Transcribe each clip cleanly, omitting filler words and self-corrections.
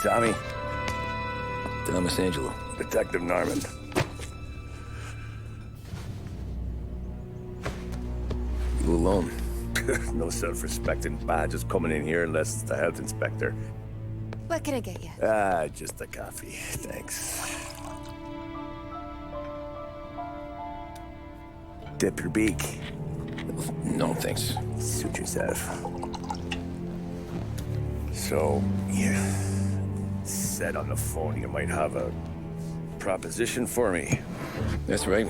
Tommy. Thomas Angelo. Detective Norman. You alone? No self-respecting badges coming in here unless it's the health inspector. What can I get you? Just a coffee. Thanks. Dip your beak. No, thanks. Suit yourself. So, you said on the phone you might have a proposition for me. That's right.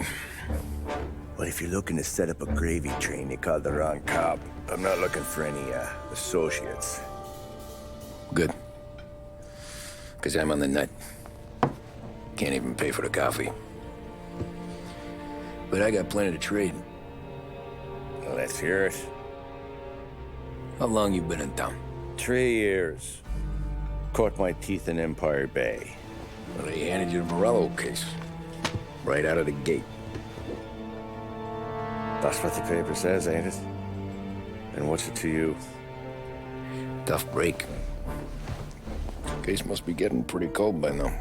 Well, if you're looking to set up a gravy train, you called the wrong cop. I'm not looking for any, associates. Good. Because I'm on the nut. Can't even pay for the coffee. But I got plenty to trade. Well, let's hear it. How long you been in town? 3 years. Caught my teeth in Empire Bay. Well, they handed you the Morello case. Right out of the gate. That's what the paper says, ain't it? And what's it to you? Tough break. Case must be getting pretty cold by now.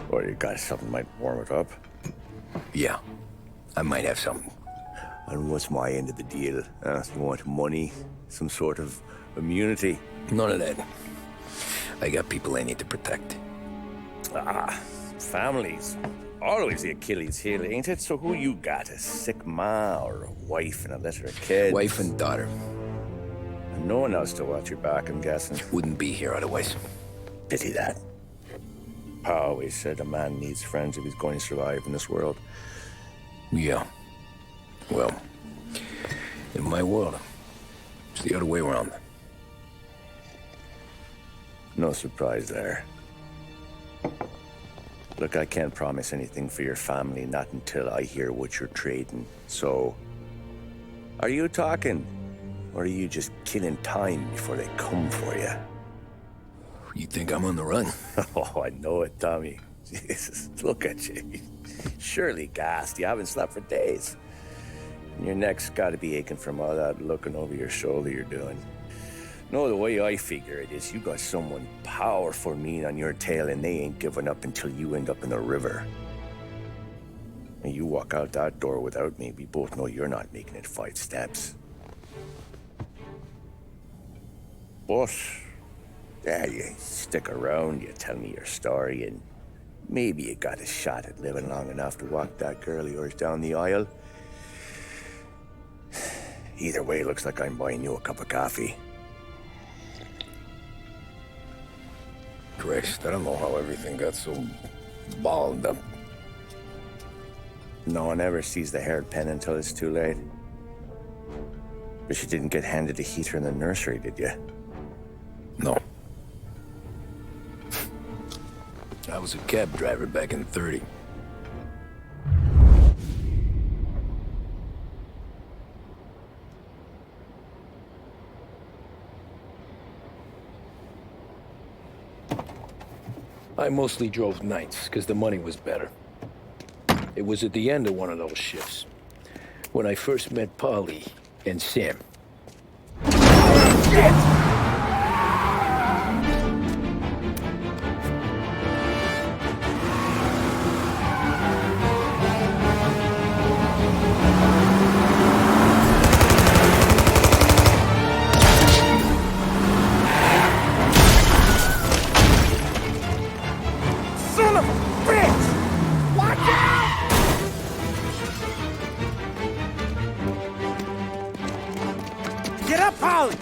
Or you got something might warm it up? Yeah, I might have something. And what's my end of the deal? You want money? Some sort of immunity? None of that. I got people I need to protect. Families. Always the Achilles heel, ain't it? So who you got? A sick ma or a wife and a litter of kids? Wife and daughter. And no one else to watch your back, I'm guessing. Wouldn't be here otherwise. Pity that. Pa always said a man needs friends if he's going to survive in this world. Yeah. Well, in my world, it's the other way around. No surprise there. Look, I can't promise anything for your family, not until I hear what you're trading. So, are you talking? Or are you just killing time before they come for you? You think I'm on the run? Oh, I know it, Tommy. Jesus, look at you. Surely gassed. You haven't slept for days. And your neck's got to be aching from all that looking over your shoulder you're doing. No, the way I figure it is you got someone powerful mean on your tail and they ain't giving up until you end up in the river. And you walk out that door without me, we both know you're not making it 5 steps. But, yeah, you stick around, you tell me your story, and maybe you got a shot at living long enough to walk that girl of yours down the aisle. Either way, looks like I'm buying you a cup of coffee. Christ, I don't know how everything got so balled up. No one ever sees the haired pen until it's too late. But you didn't get handed a heater in the nursery, did you? No. I was a cab driver back in '30. I mostly drove nights, because the money was better. It was at the end of one of those shifts, when I first met Polly and Sam. Shit!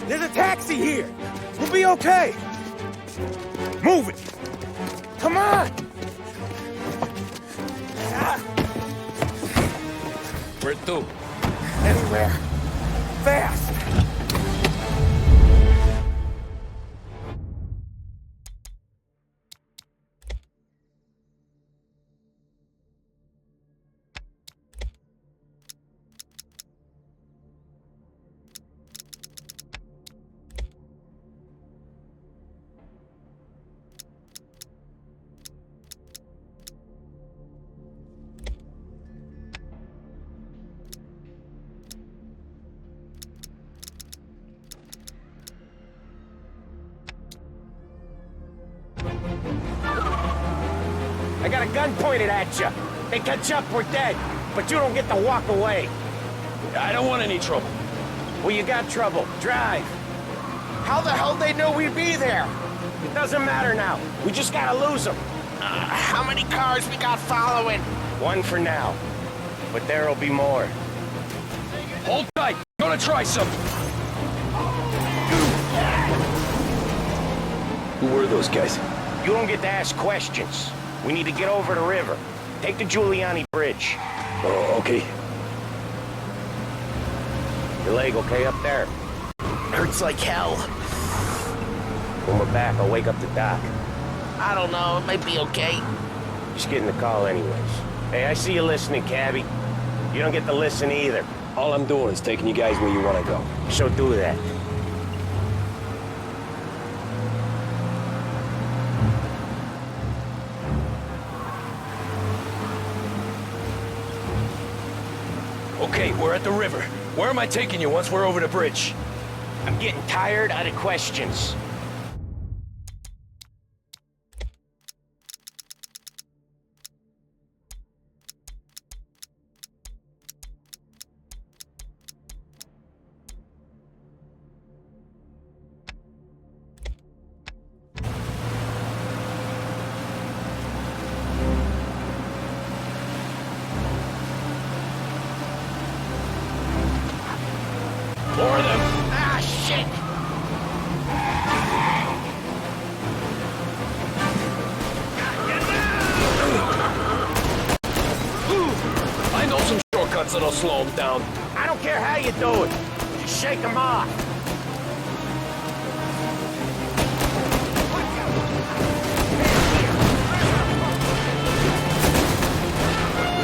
There's a taxi here. We'll be okay. Move it. Come on. Where to? Anywhere. Fast. gun pointed at you. They catch up, we're dead. But you don't get to walk away. I don't want any trouble. Well, you got trouble. Drive. How the hell they knew we'd be there? It doesn't matter now. We just gotta lose them. How many cars we got following? One for now. But there'll be more. Hold tight. Gonna try something. Who were those guys? You don't get to ask questions. We need to get over the river. Take the Giuliani Bridge. Oh, okay. Your leg okay up there? Hurts like hell. When we're back, I'll wake up the doc. I don't know, it might be okay. Just getting the call anyways. Hey, I see you listening, cabbie. You don't get to listen either. All I'm doing is taking you guys where you want to go. So do that. Okay, we're at the river. Where am I taking you once we're over the bridge? I'm getting tired of the questions. More of them! Ah, shit! I know some shortcuts that'll slow them down. I don't care how you do it. Just shake them off.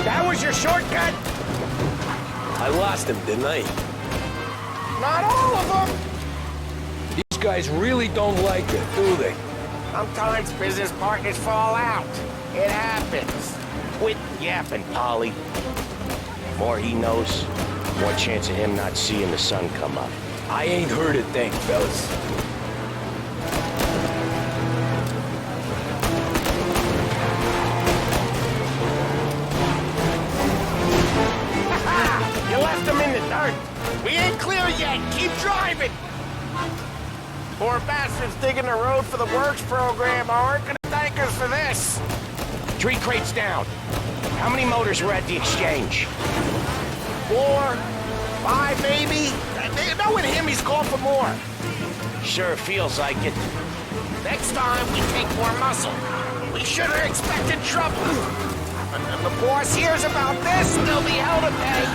That was your shortcut? I lost him, didn't I? Not all of them. These guys really don't like it, do they? Sometimes business partners fall out. It happens. Quit yapping, Polly. More he knows, more chance of him not seeing the sun come up. I ain't heard a thing, fellas. You left him in the dirt. We ain't clear yet, keep driving! Poor bastards digging the road for the works program aren't gonna thank us for this. 3 crates down. How many motors were at the exchange? 4, 5 maybe? Knowing him, he's called for more. Sure feels like it. Next time, we take more muscle. We should have expected trouble. If the boss hears about this, there'll be hell to pay.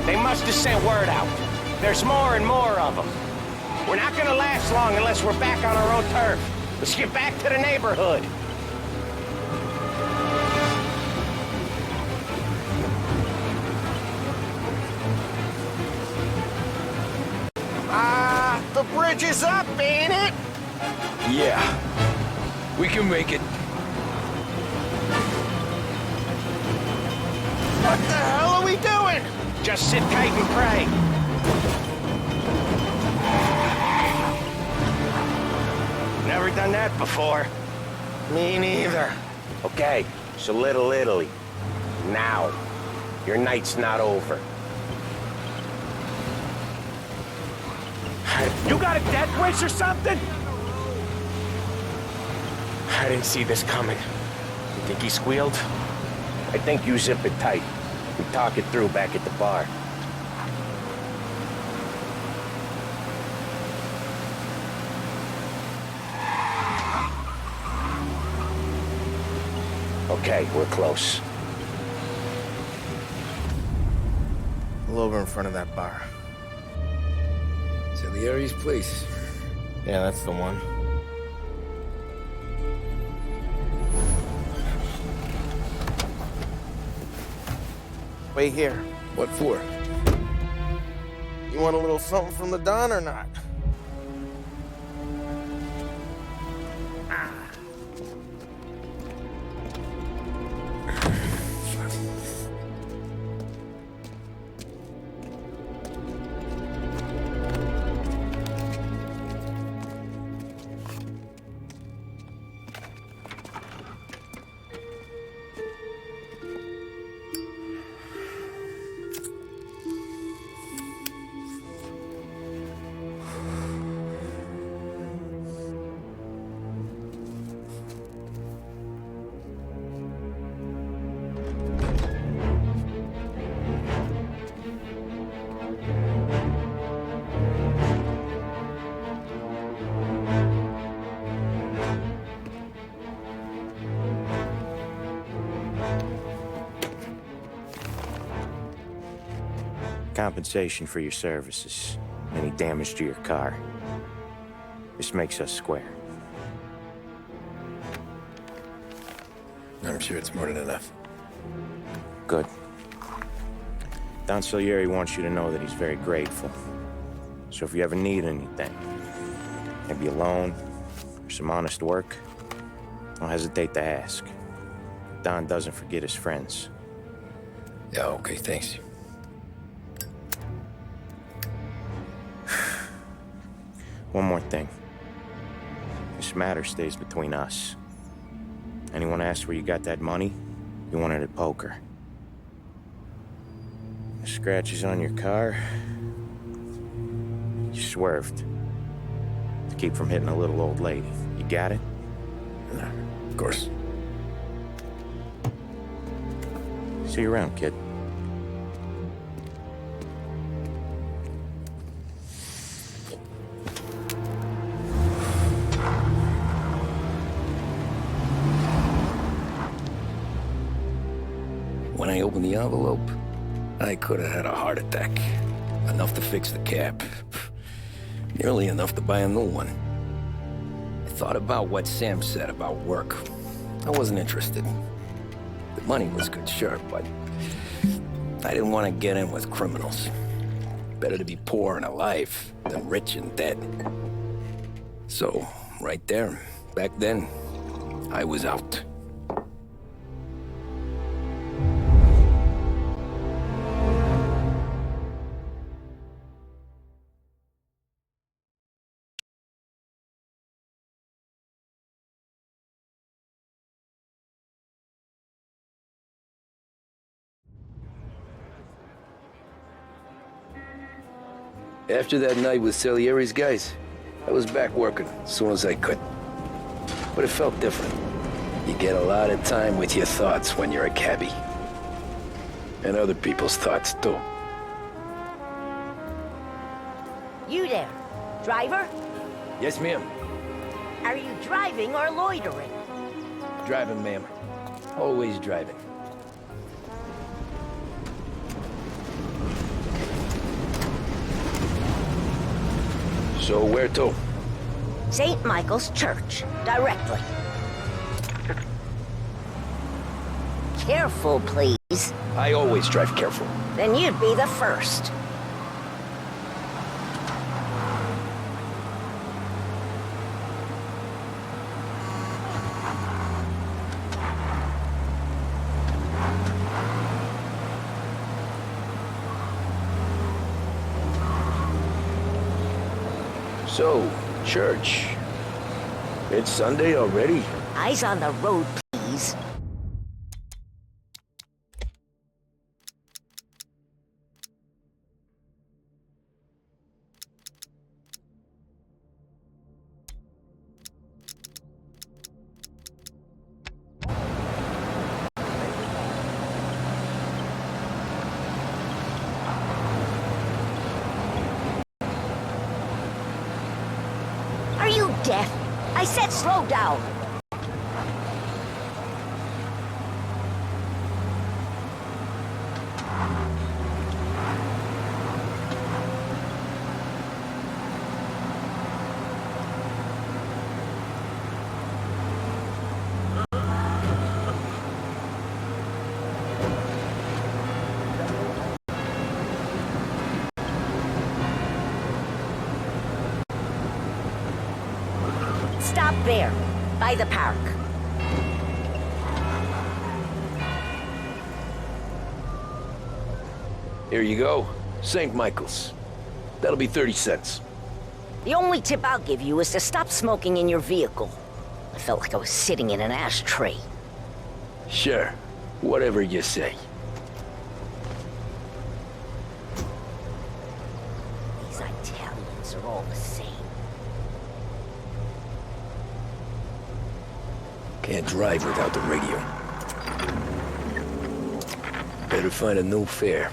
They must have sent word out. There's more and more of them. We're not gonna last long unless we're back on our own turf. Let's get back to the neighborhood. The bridge is up, ain't it? Yeah. We can make it. What the hell are we doing? Just sit tight and pray. Never done that before. Me neither. Okay, so Little Italy. Now. Your night's not over. You got a death wish or something? I didn't see this coming. You think he squealed? I think you zip it tight. We talk it through back at the bar. Okay, we're close. Pull over in front of that bar. Salieri's place. Yeah, that's the one. Wait here. What for? You want a little something from the Don or not? Compensation for your services. Any damage to your car. This makes us square. I'm sure it's more than enough. Good. Don Salieri wants you to know that he's very grateful. So if you ever need anything, maybe a loan or some honest work, don't hesitate to ask. Don doesn't forget his friends. Yeah, okay, thanks. One more thing. This matter stays between us. Anyone asks where you got that money, you won it at poker. The scratches on your car, you swerved. To keep from hitting a little old lady. You got it? No, of course. See you around, kid. When I opened the envelope, I could have had a heart attack. Enough to fix the cab. Nearly enough to buy a new one. I thought about what Sam said about work. I wasn't interested. The money was good, sure, but I didn't want to get in with criminals. Better to be poor and alive than rich and dead. So, right there, back then, I was out. After that night with Salieri's guys, I was back working as soon as I could. But it felt different. You get a lot of time with your thoughts when you're a cabbie. And other people's thoughts, too. You there, driver? Yes, ma'am. Are you driving or loitering? Driving, ma'am. Always driving. So where to? St. Michael's Church, directly. Careful, please. I always drive careful. Then you'd be the first. So, church. It's Sunday already? Eyes on the road, please. Are you deaf? I said slow down. Stop there, by the park. Here you go. St. Michael's. That'll be 30 cents. The only tip I'll give you is to stop smoking in your vehicle. I felt like I was sitting in an ashtray. Sure. Whatever you say. These Italians are all the same. Can't drive without the radio. Better find a new fare.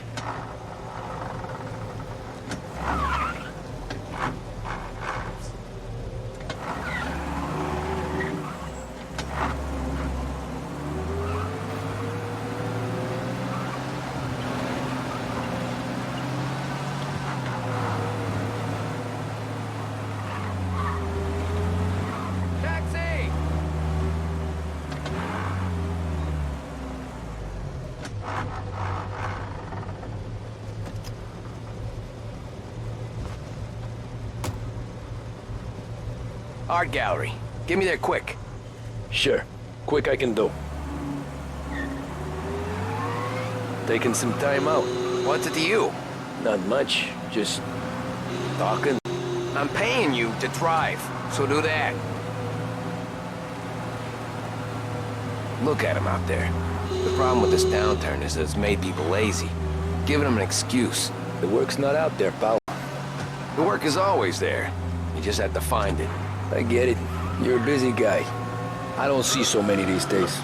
Art gallery. Get me there quick. Sure. Quick I can do. Taking some time out. What's it to you? Not much. Just talking. I'm paying you to drive, so do that. Look at him out there. The problem with this downturn is that it's made people lazy, giving them an excuse. The work's not out there, pal. The work is always there. You just have to find it. I get it. You're a busy guy. I don't see so many these days.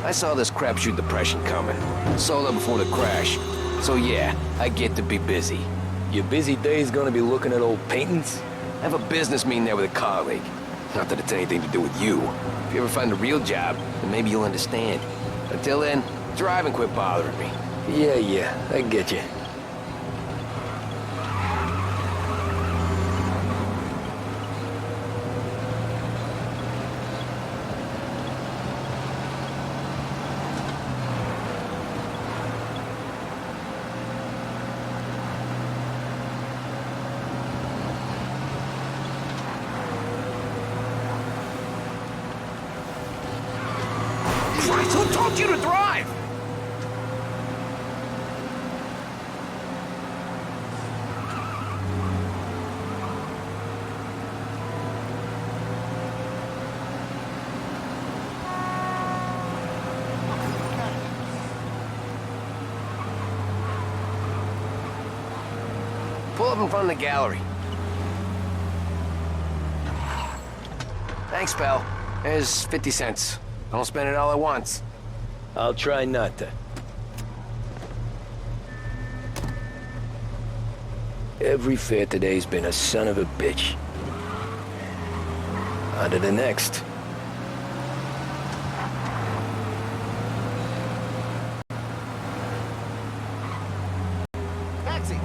I saw this crapshoot depression coming. Sold up before the crash. So yeah, I get to be busy. Your busy day's gonna be looking at old paintings? I have a business meeting there with a colleague. Not that it's anything to do with you. If you ever find a real job, then maybe you'll understand. Until then, drive and quit bothering me. Yeah, I get you. Christ, who told you to drive? Pull up in front of the gallery. Thanks, pal. There's 50 cents. Don't spend it all at once. I'll try not to. Every fare today's been a son of a bitch. On to the next. Taxi!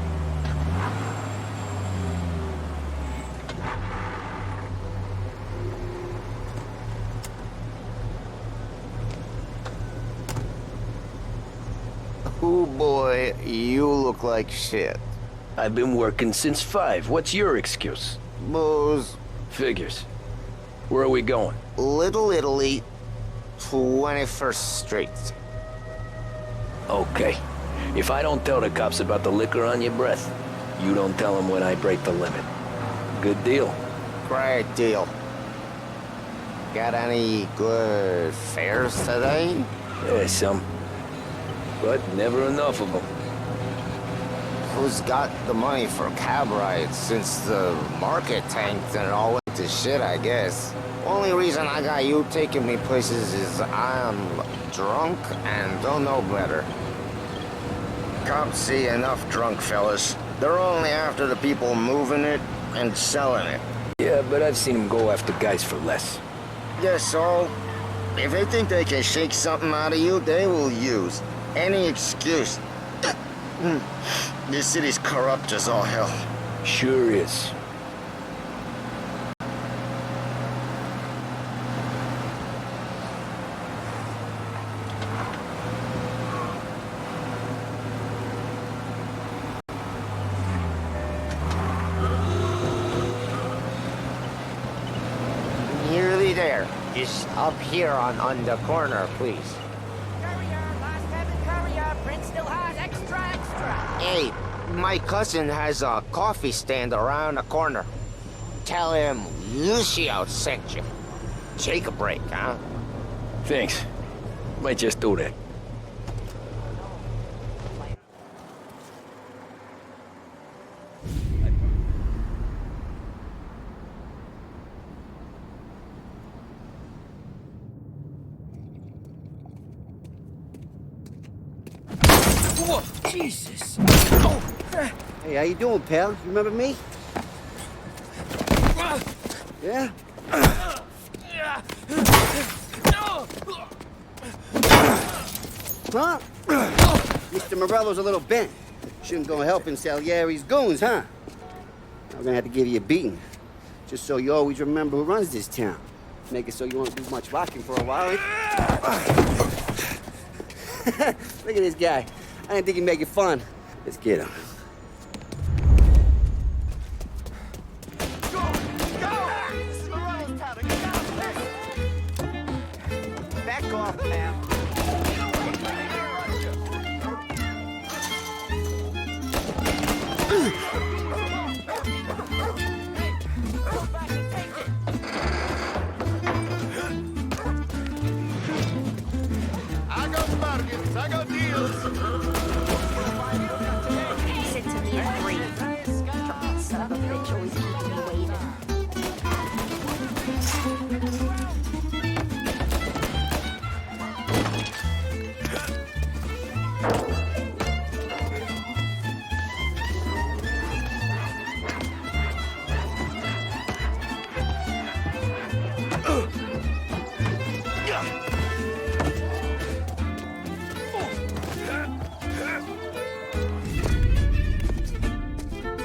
Oh boy, you look like shit. I've been working since 5. What's your excuse? Booze, Figures. Where are we going? Little Italy, 21st Street. Okay. If I don't tell the cops about the liquor on your breath, you don't tell them when I break the limit. Good deal. Great deal. Got any good fares today? Yeah, some. But never enough of them. Who's got the money for cab rides since the market tanked and it all went to shit, I guess? Only reason I got you taking me places is I'm drunk and don't know better. Cops see enough drunk fellas. They're only after the people moving it and selling it. Yeah, but I've seen them go after guys for less. Yes, so if they think they can shake something out of you, they will use any excuse. This city's corrupt as all hell. Sure is. Nearly there. Just up here on the corner, please. Hey, my cousin has a coffee stand around the corner. Tell him Lucio sent you. Take a break, huh? Thanks. Might just do that. Whoa, Jesus! Hey, how you doing, pal? You remember me? Yeah? Huh? Mr. Morello's a little bent. Shouldn't go helping Salieri's goons, huh? I'm gonna have to give you a beating. Just so you always remember who runs this town. Make it so you won't do much rocking for a while. Look at this guy. I didn't think he'd make it fun. Let's get him. Fuck off, pal. I got bargains, I got deals. Sit to me and breathe. Son of a bitch always keeping me waiting.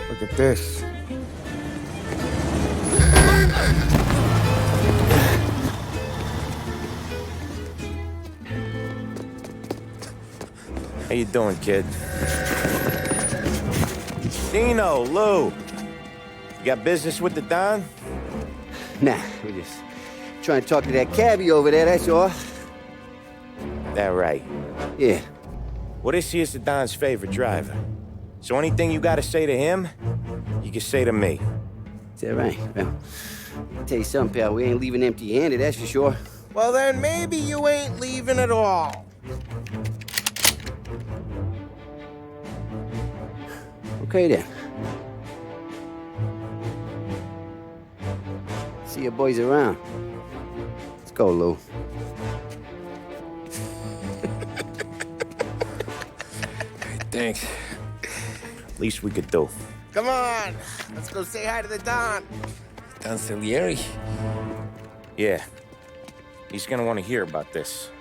Look at this. How you doing, kid? Dino, Lou. You got business with the Don? Nah, we're just trying to talk to that cabbie over there, that's all. That right. Yeah. Well, this here's the Don's favorite driver. So anything you gotta say to him, you can say to me. Is that right? Well, I'll tell you something, pal. We ain't leaving empty-handed, that's for sure. Well, then maybe you ain't leaving at all. Okay, then. See your boys around. Let's go, Lou. Thanks. Least we could do. Come on, let's go say hi to the Don. Don Salieri? Yeah. He's gonna want to hear about this.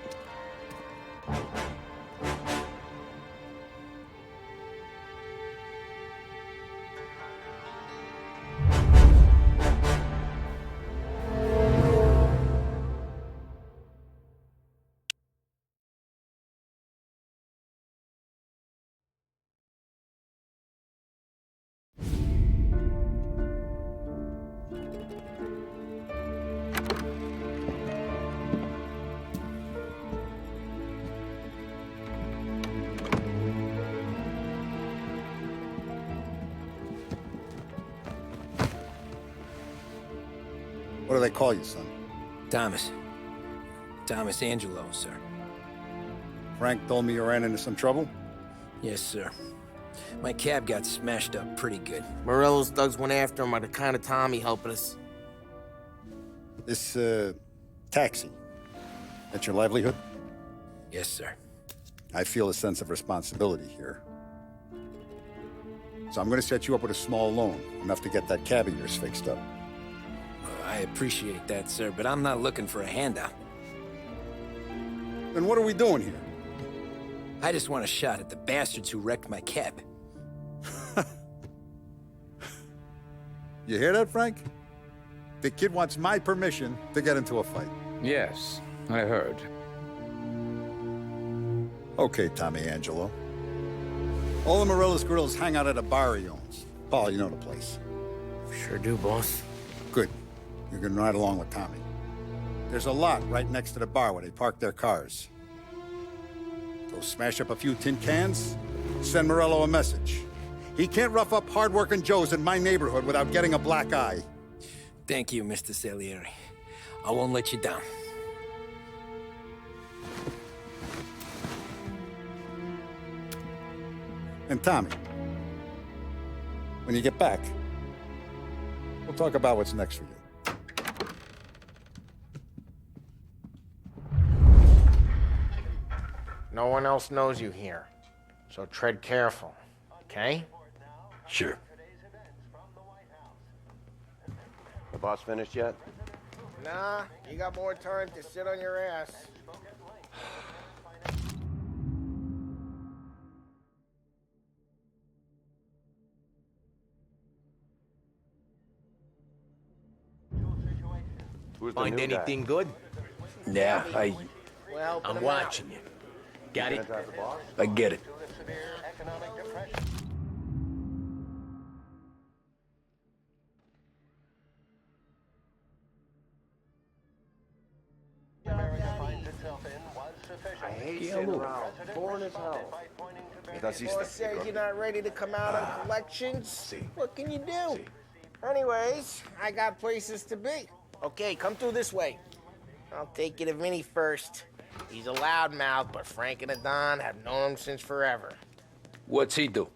What do they call you, son? Thomas. Thomas Angelo, sir. Frank told me you ran into some trouble? Yes, sir. My cab got smashed up pretty good. Morello's thugs went after him by the kind of Tommy helping us. This, taxi. That's your livelihood? Yes, sir. I feel a sense of responsibility here. So I'm gonna set you up with a small loan, enough to get that cab of yours fixed up. I appreciate that, sir, but I'm not looking for a handout. Then what are we doing here? I just want a shot at the bastards who wrecked my cab. You hear that, Frank? The kid wants my permission to get into a fight. Yes, I heard. Okay, Tommy Angelo. All the Morello's grills hang out at a bar he owns. Paul, you know the place. Sure do, boss. Good. You can ride along with Tommy. There's a lot right next to the bar where they park their cars. Go smash up a few tin cans, send Morello a message. He can't rough up hard-working Joes in my neighborhood without getting a black eye. Thank you, Mr. Salieri. I won't let you down. And Tommy, when you get back, we'll talk about what's next for you. No one else knows you here, so tread careful, okay? Sure. The boss finished yet? Nah, you got more time to sit on your ass. Who's the Find new anything guy? good? Yeah, Well, I'm watching you. Got it? Gonna drive the boss? I get it. I hate sitting around. Boring as hell. Boss says you're not ready to come out on collections. What can you do? Anyways, I got places to be. Okay, come through this way. I'll take you to Vinny first. He's a loudmouth, but Frank and the Don have known him since forever. What's he do?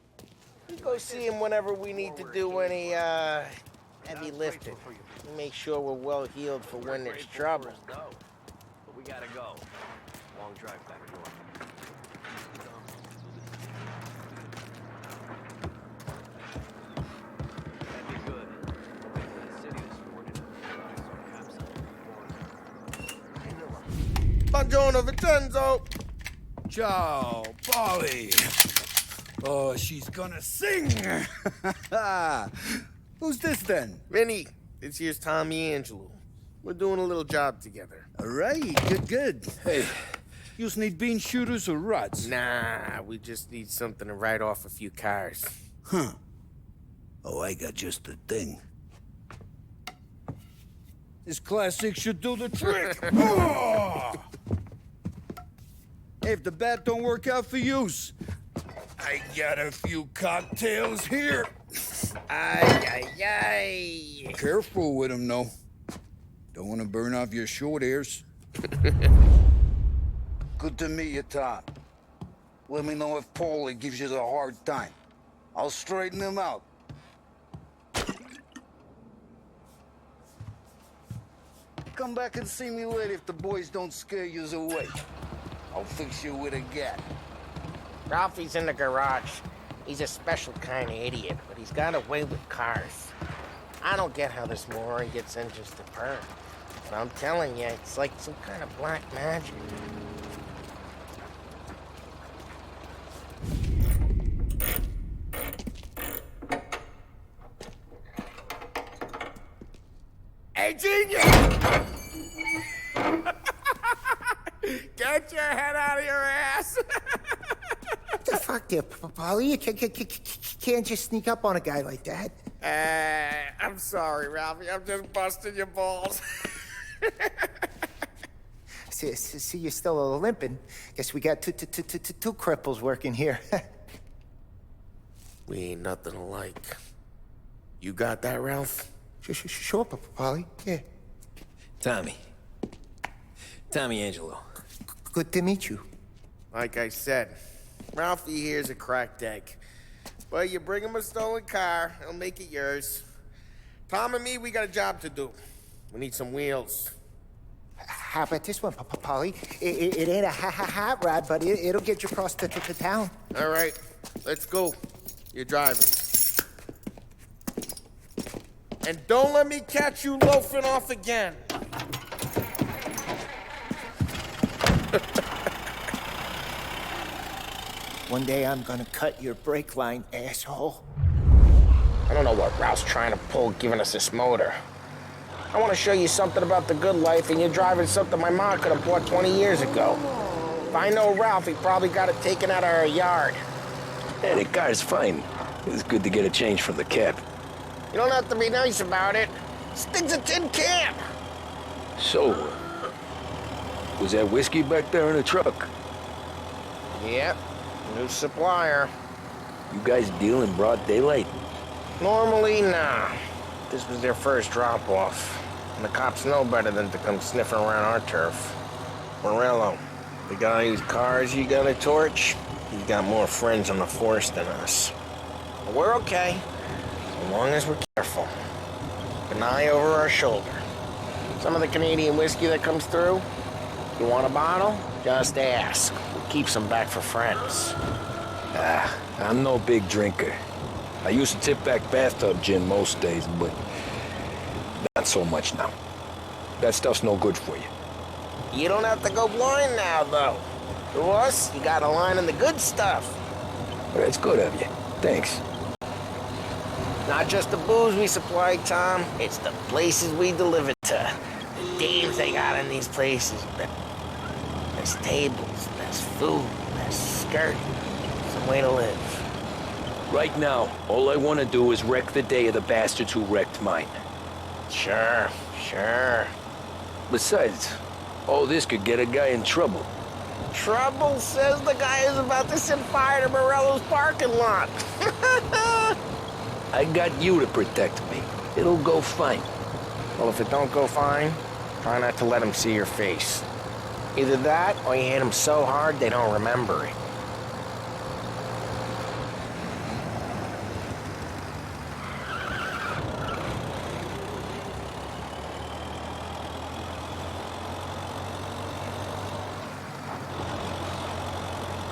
We go see him whenever we need to do any, heavy lifting. We make sure we're well healed for when there's trouble. But we gotta go. Long drive back north. That'd be good. The city this morning. Buongiorno, Vincenzo! Ciao, Polly. Oh, she's gonna sing. Who's this then? Vinny, this here's Tommy Angelo. We're doing a little job together. All right, good. Hey, you need bean shooters or rods? Nah, we just need something to write off a few cars. Huh. Oh, I got just the thing. This classic should do the trick. Oh! Hey, if the bat don't work out for yous, I got a few cocktails here. Ay, ay, ay. Careful with them, though. Don't want to burn off your short hairs. Good to meet you, Tom. Let me know if Paulie gives you the hard time. I'll straighten him out. Come back and see me later if the boys don't scare yous away. I'll fix you with a gat. Ralphie's in the garage. He's a special kind of idiot, but he's got a way with cars. I don't get how this moron gets engines to purr. But I'm telling you, it's like some kind of black magic. Hey, genius! Get your head out of your ass! What the fuck there, Polly? You can't just sneak up on a guy like that. I'm sorry, Ralphie. I'm just busting your balls. See, you're still limping. Guess we got two cripples working here. We ain't nothing alike. You got that, Ralph? Sure, Polly. Yeah. Tommy Angelo. Good to meet you. Like I said, Ralphie here's a cracked egg. But you bring him a stolen car, he'll make it yours. Tom and me, we got a job to do. We need some wheels. How about this one, Polly? It ain't a hot rod, but it'll get you across to town. All right, let's go. You're driving. And don't let me catch you loafing off again. One day I'm gonna cut your brake line, asshole. I don't know what Ralph's trying to pull giving us this motor. I want to show you something about the good life, and you're driving something my mom could have bought 20 years ago. If I know Ralph, he probably got it taken out of our yard. Hey, the car's fine. It's good to get a change from the cab. You don't have to be nice about it. This thing's a tin can. So, was that whiskey back there in the truck? Yep, new supplier. You guys deal in broad daylight? Normally, nah. This was their first drop-off. And the cops know better than to come sniffing around our turf. Morello, the guy whose cars you got a torch, he's got more friends on the force than us. But we're okay, as long as we're careful. An eye over our shoulder. Some of the Canadian whiskey that comes through, you want a bottle? Just ask. We keep some back for friends. I'm no big drinker. I used to tip back bathtub gin most days, but not so much now. That stuff's no good for you. You don't have to go blind now, though. To us, you got a line in the good stuff. Well, that's good of you. Thanks. Not just the booze we supply, Tom. It's the places we deliver to. The dames they got in these places. There's tables, there's food, there's skirting. Some way to live. Right now, all I want to do is wreck the day of the bastards who wrecked mine. Sure. Besides, Oh, this could get a guy in trouble. Trouble says the guy is about to set fire to Morello's parking lot. I got you to protect me. It'll go fine. Well, if it don't go fine, try not to let him see your face. Either that, or you hit him so hard they don't remember it.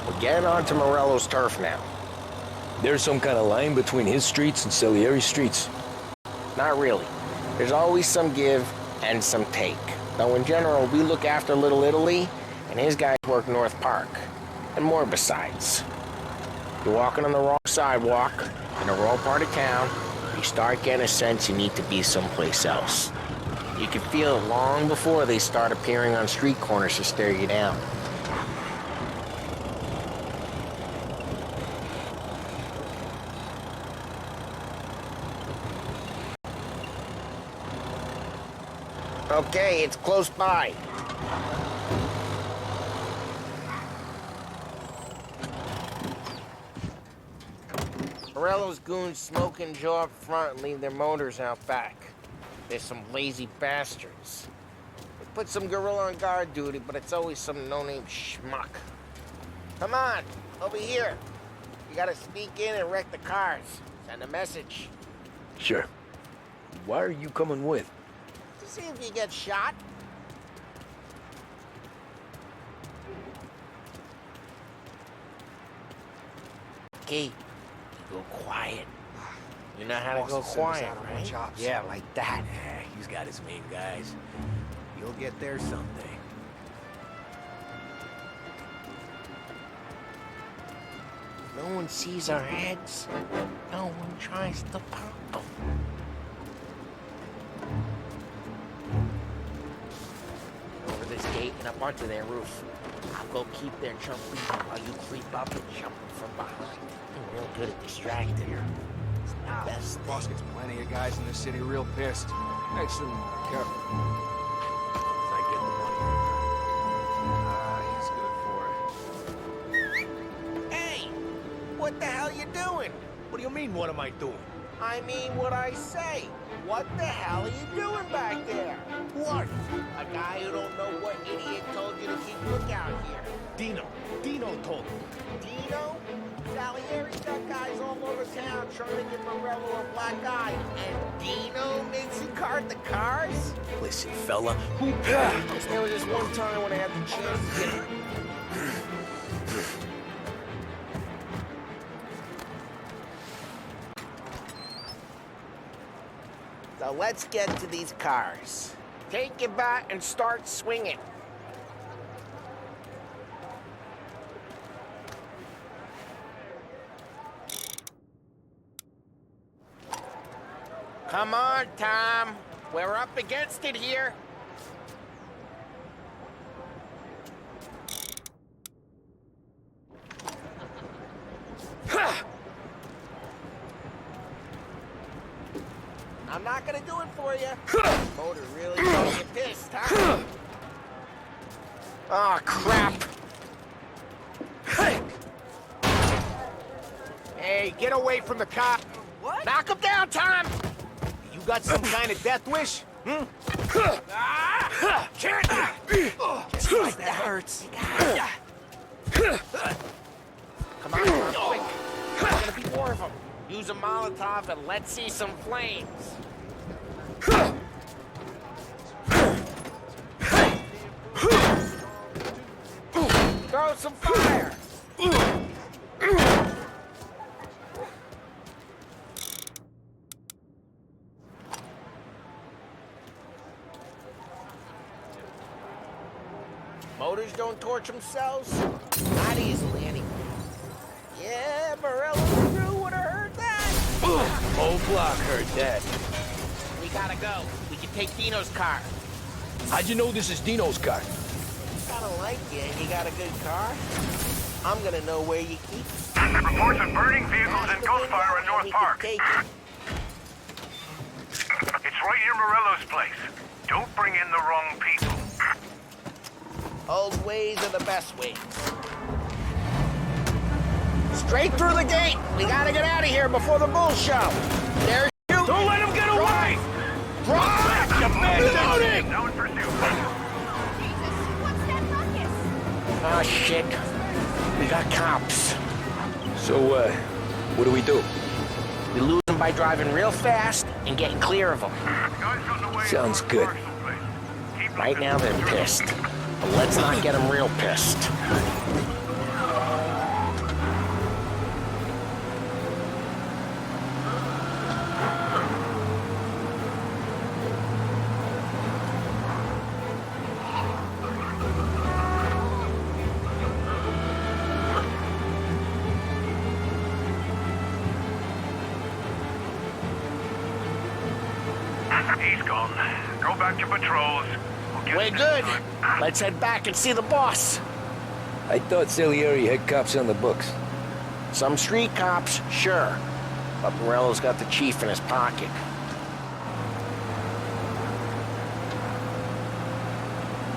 We're getting onto Morello's turf now. There's some kind of line between his streets and Salieri's streets. Not really. There's always some give and some take. Though in general, we look after Little Italy, and his guys work North Park. And more besides. You're walking on the wrong sidewalk, in the wrong part of town, you start getting a sense you need to be someplace else. You can feel it long before they start appearing on street corners to stare you down. Okay, it's close by. Morello's goons smoke and Joe up front and leave their motors out back. They're some lazy bastards. They put some gorilla on guard duty, but it's always some no-name schmuck. Come on, over here. You gotta sneak in and wreck the cars. Send a message. Sure. Why are you coming with? To see if you get shot. Okay, you go quiet. You know how to go quiet, right? Yeah, like that. Yeah, he's got his main guys. You'll get there someday. No one sees our heads. No one tries to pop them. Over this gate and up onto their roof. I'll go keep their jump leading while you creep up and jump from behind. I'm real good at distracting her. It's the best. Boss gets plenty of guys in this city real pissed. Makes them careful. As I get the money. He's good for it. Hey! What the hell you doing? What do you mean, what am I doing? I mean what I say. What the hell are you doing back there? What? A guy who don't know what idiot told you to keep lookout here. Dino told me. Dino? Salieri's got guys all over town trying to get Morello a black eye. And Dino makes him cart the cars? Listen, fella, who... There was this one time when I had the chance to get him. So let's get to these cars. Take your bat and start swinging. Come on, Tom. We're up against it here. I'm not gonna do it for you. Motor really got you pissed, huh? Oh, crap. Hey, get away from the cop. What? Knock him down, Tom! You got some kind of death wish? Can't. That hurts. Come on, Tom, quick. There's gonna be more of them. Use a Molotov and let's see some flames. Throw some fire! Motors don't torch themselves? Not easily, anyway. Yeah, Morello's crew would have heard that! Whole block heard that. We gotta go. We can take Dino's car. How'd you know this is Dino's car? Kinda like you, and you got a good car. I'm gonna know where you keep it. Reports of burning vehicles and ghost fire in North Park. It's right near Morello's place. Don't bring in the wrong people. Old ways are the best ways. Straight through the gate. We gotta get out of here before the bull show. There's you. Don't let him get away! Drive! Loading! Now in pursuit. Oh, shit. We got cops. So, what do we do? We lose them by driving real fast and getting clear of them. Sounds good. Right now, they're pissed. But let's not get them real pissed. He's gone. Go back to patrols. We're good. Let's head back and see the boss. I thought Salieri had cops on the books. Some street cops, sure. But Morello's got the chief in his pocket.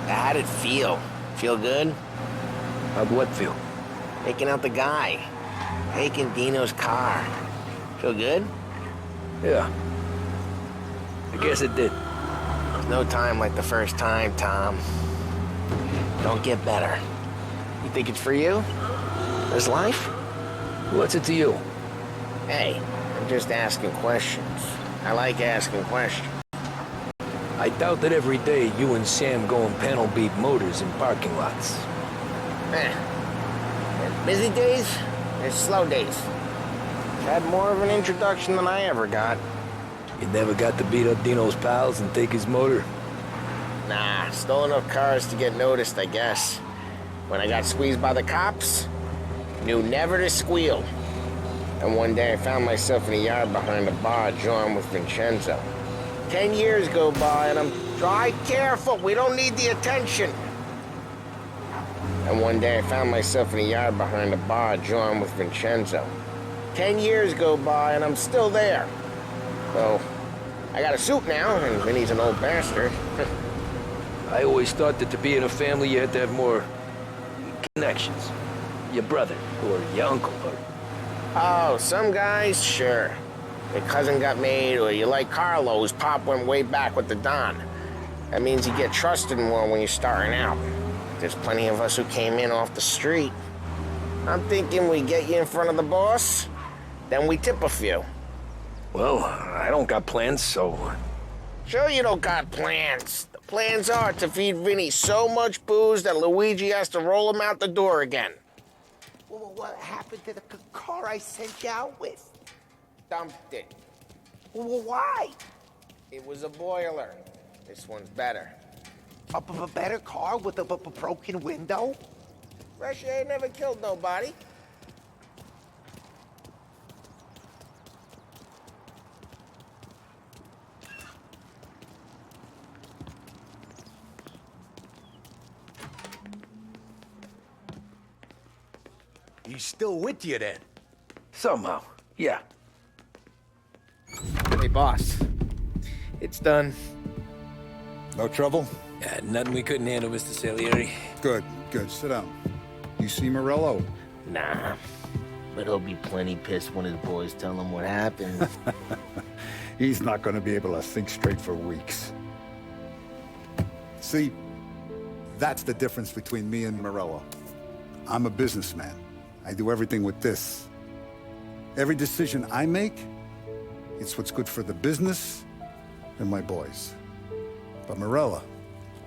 How'd it feel? Feel good? How'd what feel? Taking out the guy. Taking Dino's car. Feel good? Yeah. I guess it did. There's no time like the first time, Tom. Don't get better. You think it's for you? This life? What's it to you? Hey, I'm just asking questions. I like asking questions. I doubt that every day you and Sam go and panel beat motors in parking lots. There's busy days, there's slow days. Had more of an introduction than I ever got. You never got to beat up Dino's pals and take his motor? Nah, stole enough cars to get noticed, I guess. When I got squeezed by the cops, knew never to squeal. And one day I found myself in a yard behind a bar drawn with Vincenzo. 10 years go by and I'm drive careful, we don't need the attention. And one day I found myself in a yard behind a bar drawn with Vincenzo. 10 years go by and I'm still there. So, I got a suit now, and Vinny's an old bastard. I always thought that to be in a family you had to have more connections. Your brother, or your uncle, or... Oh, some guys, sure. Your cousin got made, or you like Carlos, Pop went way back with the Don. That means you get trusted more when you're starting out. There's plenty of us who came in off the street. I'm thinking we get you in front of the boss, then we tip a few. Well, I don't got plans, so... Sure you don't got plans. The plans are to feed Vinny so much booze that Luigi has to roll him out the door again. Well, what happened to the car I sent you out with? Dumped it. Well, why? It was a boiler. This one's better. A better car with a broken window? Fresh air never killed nobody. He's still with you then? Somehow, yeah. Hey, boss. It's done. No trouble? Yeah, nothing we couldn't handle, Mr. Salieri. Good, good. Sit down. You see Morello? Nah, but he'll be plenty pissed when his boys tell him what happened. He's not going to be able to think straight for weeks. See, that's the difference between me and Morello. I'm a businessman. I do everything with this. Every decision I make, it's what's good for the business and my boys. But Morello,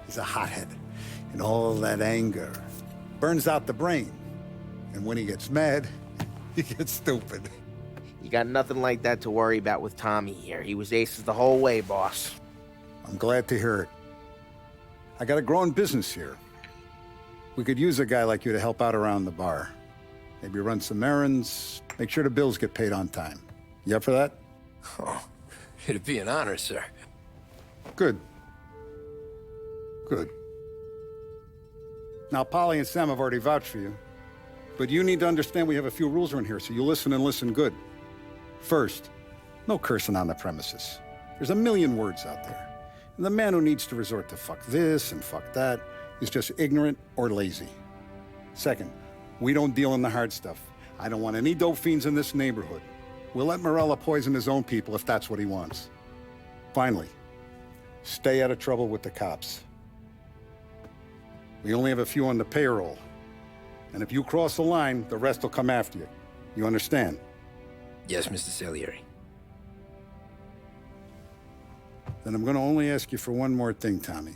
he's a hothead, and all that anger burns out the brain. And when he gets mad, he gets stupid. You got nothing like that to worry about with Tommy here. He was aces the whole way, boss. I'm glad to hear it. I got a growing business here. We could use a guy like you to help out around the bar. Maybe run some errands, make sure the bills get paid on time. You up for that? Oh, it'd be an honor, sir. Good. Good. Now, Polly and Sam have already vouched for you. But you need to understand we have a few rules around here, so you listen and listen good. First, no cursing on the premises. There's a million words out there. And the man who needs to resort to fuck this and fuck that is just ignorant or lazy. Second, we don't deal in the hard stuff. I don't want any dope fiends in this neighborhood. We'll let Morella poison his own people if that's what he wants. Finally, stay out of trouble with the cops. We only have a few on the payroll. And if you cross the line, the rest will come after you. You understand? Yes, Mr. Salieri. Then I'm gonna only ask you for one more thing, Tommy.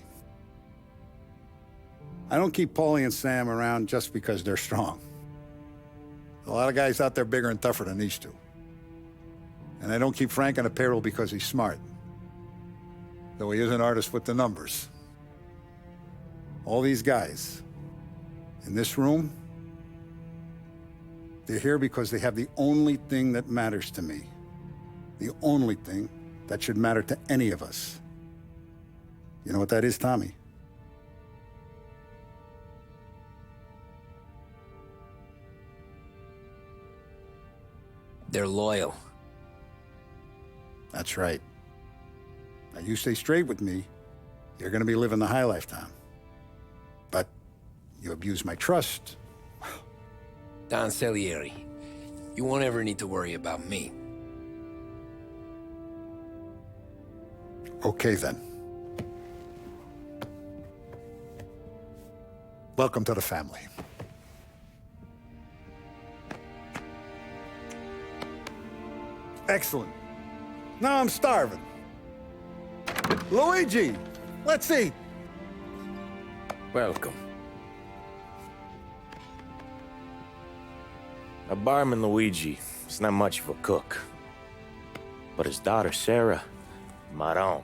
I don't keep Paulie and Sam around just because they're strong. A lot of guys out there bigger and tougher than these two. And I don't keep Frank on the payroll because he's smart. Though he is an artist with the numbers. All these guys in this room, they're here because they have the only thing that matters to me. The only thing that should matter to any of us. You know what that is, Tommy? They're loyal. That's right. Now, you stay straight with me, you're gonna be living the high life, Tom. But you abuse my trust. Don Salieri, you won't ever need to worry about me. Okay, then. Welcome to the family. Excellent. Now I'm starving. Luigi, let's eat. Welcome. A barman Luigi is not much of a cook. But his daughter Sarah, Maron.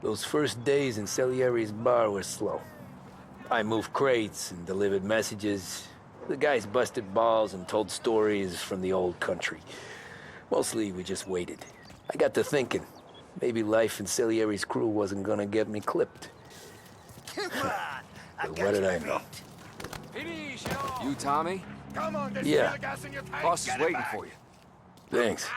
Those first days in Salieri's bar were slow. I moved crates and delivered messages. The guys busted balls and told stories from the old country. Mostly, we just waited. I got to thinking, maybe life in Salieri's crew wasn't gonna get me clipped. But what did I know? You, Tommy? Come on, there's Yeah. gas in your tank. Boss is Get it waiting back. for you. Thanks.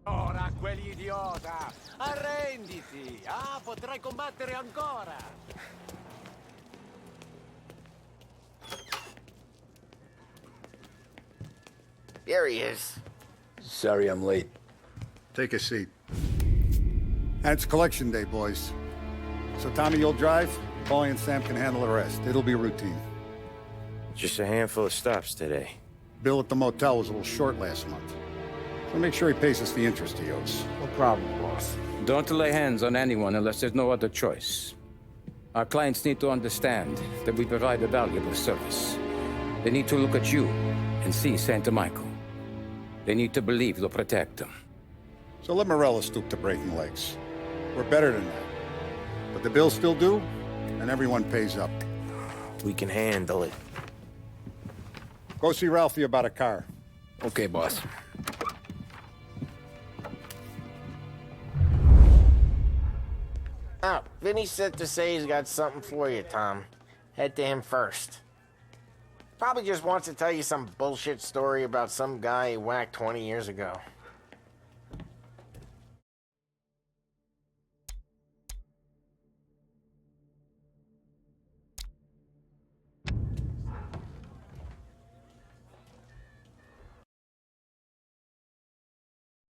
Ora, quell'idiota! Arrenditi! Ah, potrai combattere ancora! Here he is. Sorry I'm late. Take a seat. And it's collection day, boys. So Tommy, you'll drive. Paulie and Sam can handle the rest. It'll be routine. Just a handful of stops today. Bill at the motel was a little short last month. So make sure he pays us the interest he owes. No problem, boss. Don't lay hands on anyone unless there's no other choice. Our clients need to understand that we provide a valuable service. They need to look at you and see Santa Michael. They need to believe you'll protect them. So let Morella stoop to breaking legs. We're better than that. But the bill's still due, and everyone pays up. We can handle it. Go see Ralphie about a car. Okay, boss. Oh, Vinny said to say he's got something for you, Tom. Head to him first. Probably just wants to tell you some bullshit story about some guy he whacked 20 years ago.